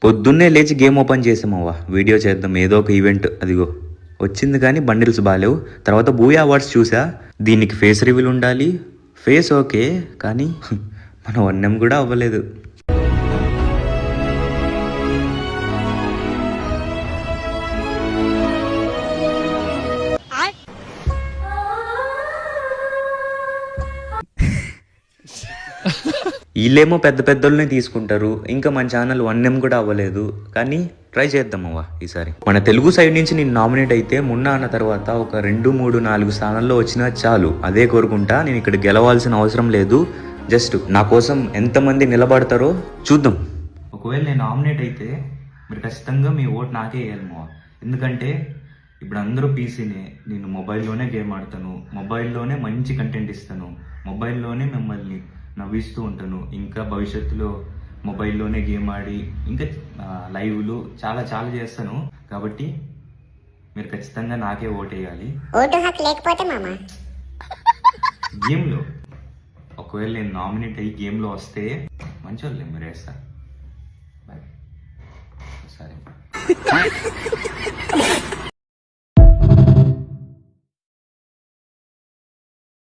పొద్దున్నే లేచి game open చేసామవ్వ, video చేద్దాం ఏదో ఒక ఈవెంట్. అదిగో వచ్చింది కానీ బండిల్స్ బాగాలేవు. తర్వాత బూయా అవార్డ్స్ చూసా, దీనికి ఫేస్ రివీల్ ఉండాలి. ఫేస్ ఓకే కానీ మన వన్యం కూడా అవ్వలేదు. వీళ్ళేమో పెద్ద పెద్దోళ్ళని తీసుకుంటారు, ఇంకా మన ఛానల్ 1M కూడా అవ్వలేదు. కానీ ట్రై చేద్దామవ్వ ఈసారి. మన తెలుగు సైడ్ నుంచి నేను నామినేట్ అయితే మున్నా అన్న తర్వాత ఒక 2, 3, 4 స్థానాల్లో వచ్చినా చాలు, అదే కోరుకుంటా. నేను ఇక్కడ గెలవాల్సిన అవసరం లేదు. జస్ట్ నా కోసం ఎంతమంది నిలబడతారో చూద్దాం. ఒకవేళ నేను నామినేట్ అయితే మీరు ఖచ్చితంగా మీ ఓటు నాకే వేయాలమ్మా. ఎందుకంటే ఇప్పుడు అందరూ పీసీనే, నేను మొబైల్లోనే గేమ్ ఆడతాను, మొబైల్లోనే మంచి కంటెంట్ ఇస్తాను, మొబైల్లోనే మిమ్మల్ని నవ్విస్తూ ఉంటాను. ఇంకా భవిష్యత్తులో మొబైల్లోనే గేమ్ ఆడి ఇంకా లైవ్లు చాలా చాలా చేస్తాను. కాబట్టి మీరు ఖచ్చితంగా నాకే ఓటేయాలి. ఓటు హక్కు లేకపోతే మామా గేమ్లో ఒకవేళ నేను నామినేట్ అయ్యి గేమ్లో వస్తే మంచి వాళ్ళే మీరు వేస్తారు. బాయ్. సరే.